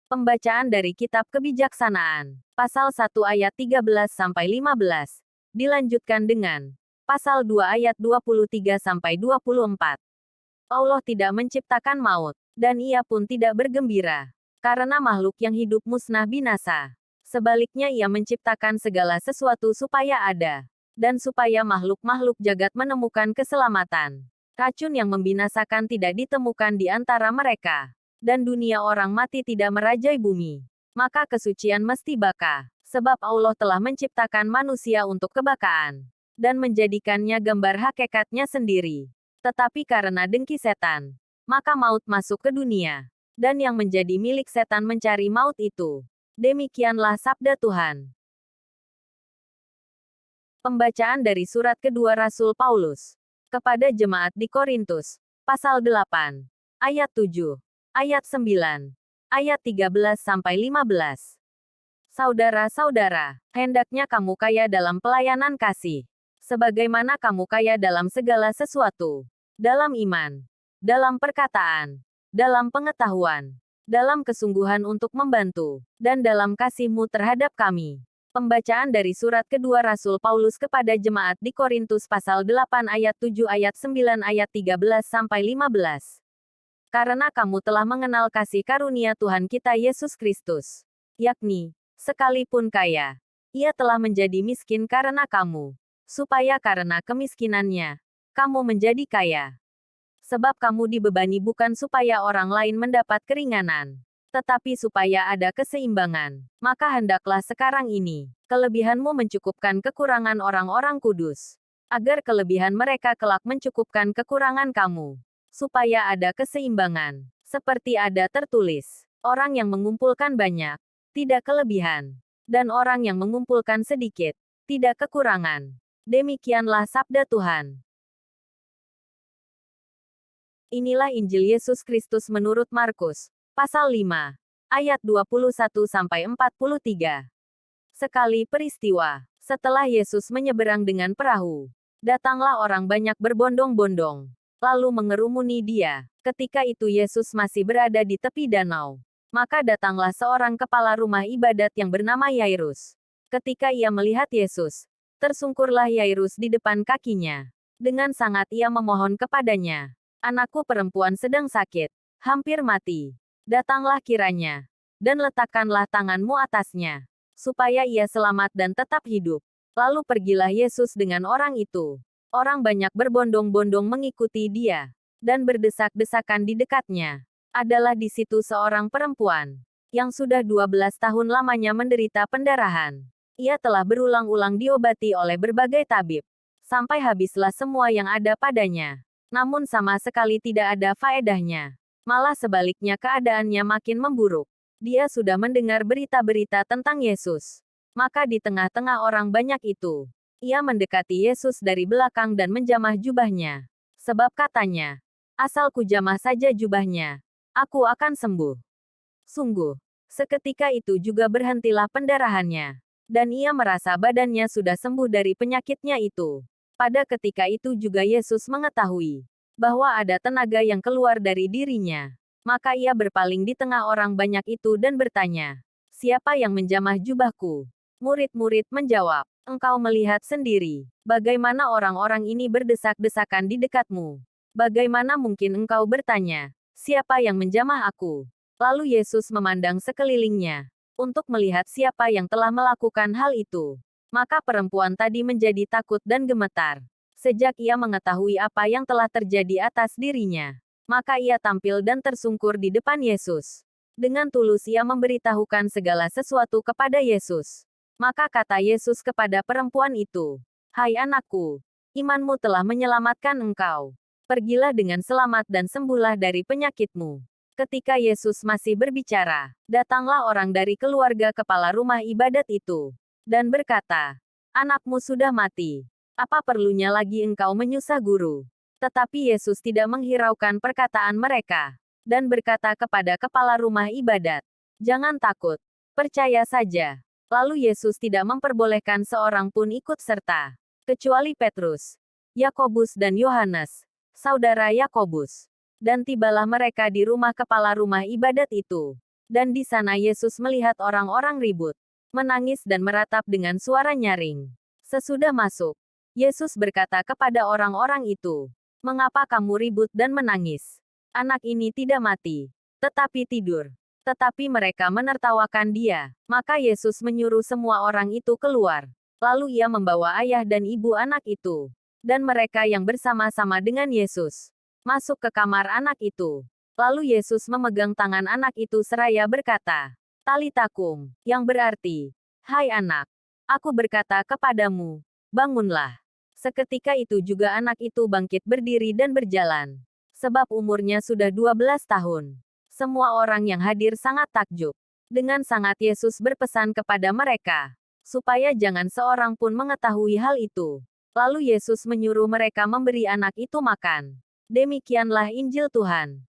Pembacaan dari Kitab Kebijaksanaan, pasal 1 ayat 13-15, dilanjutkan dengan pasal 2 ayat 23-24. Allah tidak menciptakan maut, dan Ia pun tidak bergembira, karena makhluk yang hidup musnah binasa. Sebaliknya Ia menciptakan segala sesuatu supaya ada, dan supaya makhluk-makhluk jagat menemukan keselamatan. Racun yang membinasakan tidak ditemukan di antara mereka, dan dunia orang mati tidak merajai bumi. Maka kesucian mesti baka, sebab Allah telah menciptakan manusia untuk kebakaan, dan menjadikannya gambar hakikatnya sendiri. Tetapi karena dengki setan, maka maut masuk ke dunia, dan yang menjadi milik setan mencari maut itu. Demikianlah sabda Tuhan. Pembacaan dari surat kedua Rasul Paulus kepada jemaat di Korintus, pasal 8, ayat 7, ayat 9, ayat 13-15. Saudara-saudara, hendaknya kamu kaya dalam pelayanan kasih, sebagaimana kamu kaya dalam segala sesuatu, dalam iman, dalam perkataan, dalam pengetahuan, dalam kesungguhan untuk membantu, dan dalam kasihmu terhadap kami. Pembacaan dari surat kedua Rasul Paulus kepada jemaat di Korintus pasal 8 ayat 7 ayat 9 ayat 13-15. Karena kamu telah mengenal kasih karunia Tuhan kita Yesus Kristus, yakni, sekalipun kaya, Ia telah menjadi miskin karena kamu, supaya karena kemiskinannya, kamu menjadi kaya. Sebab kamu dibebani bukan supaya orang lain mendapat keringanan, tetapi supaya ada keseimbangan. Maka hendaklah sekarang ini, kelebihanmu mencukupkan kekurangan orang-orang kudus, agar kelebihan mereka kelak mencukupkan kekurangan kamu, supaya ada keseimbangan. Seperti ada tertulis, orang yang mengumpulkan banyak, tidak kelebihan, dan orang yang mengumpulkan sedikit, tidak kekurangan. Demikianlah sabda Tuhan. Inilah Injil Yesus Kristus menurut Markus, pasal 5, ayat 21-43. Sekali peristiwa, setelah Yesus menyeberang dengan perahu, datanglah orang banyak berbondong-bondong, lalu mengerumuni Dia. Ketika itu Yesus masih berada di tepi danau. Maka datanglah seorang kepala rumah ibadat yang bernama Yairus. Ketika ia melihat Yesus, tersungkurlah Yairus di depan kakinya. Dengan sangat ia memohon kepadanya, "Anakku perempuan sedang sakit, hampir mati. Datanglah kiranya, dan letakkanlah tanganmu atasnya, supaya ia selamat dan tetap hidup." Lalu pergilah Yesus dengan orang itu. Orang banyak berbondong-bondong mengikuti Dia, dan berdesak-desakan di dekatnya. Adalah di situ seorang perempuan, yang sudah 12 tahun lamanya menderita pendarahan. Ia telah berulang-ulang diobati oleh berbagai tabib, sampai habislah semua yang ada padanya. Namun sama sekali tidak ada faedahnya. Malah sebaliknya keadaannya makin memburuk. Dia sudah mendengar berita-berita tentang Yesus. Maka di tengah-tengah orang banyak itu, ia mendekati Yesus dari belakang dan menjamah jubahnya. Sebab katanya, "Asal kujamah saja jubahnya, aku akan sembuh." Sungguh, seketika itu juga berhentilah pendarahannya. Dan ia merasa badannya sudah sembuh dari penyakitnya itu. Pada ketika itu juga Yesus mengetahui bahwa ada tenaga yang keluar dari dirinya. Maka ia berpaling di tengah orang banyak itu dan bertanya, "Siapa yang menjamah jubahku?" Murid-murid menjawab, "Engkau melihat sendiri, bagaimana orang-orang ini berdesak-desakan di dekatmu. Bagaimana mungkin engkau bertanya, 'Siapa yang menjamah aku?'" Lalu Yesus memandang sekelilingnya, untuk melihat siapa yang telah melakukan hal itu. Maka perempuan tadi menjadi takut dan gemetar. Sejak ia mengetahui apa yang telah terjadi atas dirinya, maka ia tampil dan tersungkur di depan Yesus. Dengan tulus ia memberitahukan segala sesuatu kepada Yesus. Maka kata Yesus kepada perempuan itu, "Hai anakku, imanmu telah menyelamatkan engkau. Pergilah dengan selamat dan sembuhlah dari penyakitmu." Ketika Yesus masih berbicara, datanglah orang dari keluarga kepala rumah ibadat itu, dan berkata, "Anakmu sudah mati. Apa perlunya lagi engkau menyusah guru?" Tetapi Yesus tidak menghiraukan perkataan mereka, dan berkata kepada kepala rumah ibadat, "Jangan takut, percaya saja." Lalu Yesus tidak memperbolehkan seorang pun ikut serta, kecuali Petrus, Yakobus dan Yohanes, saudara Yakobus. Dan tibalah mereka di rumah kepala rumah ibadat itu. Dan di sana Yesus melihat orang-orang ribut, menangis dan meratap dengan suara nyaring. Sesudah masuk, Yesus berkata kepada orang-orang itu, "Mengapa kamu ribut dan menangis? Anak ini tidak mati, tetapi tidur." Tetapi mereka menertawakan dia. Maka Yesus menyuruh semua orang itu keluar. Lalu ia membawa ayah dan ibu anak itu, dan mereka yang bersama-sama dengan Yesus, masuk ke kamar anak itu. Lalu Yesus memegang tangan anak itu seraya berkata, "Talita kum," yang berarti, "Hai anak, aku berkata kepadamu, bangunlah." Seketika itu juga anak itu bangkit berdiri dan berjalan. Sebab umurnya sudah 12 tahun. Semua orang yang hadir sangat takjub. Dengan sangat Yesus berpesan kepada mereka, supaya jangan seorang pun mengetahui hal itu. Lalu Yesus menyuruh mereka memberi anak itu makan. Demikianlah Injil Tuhan.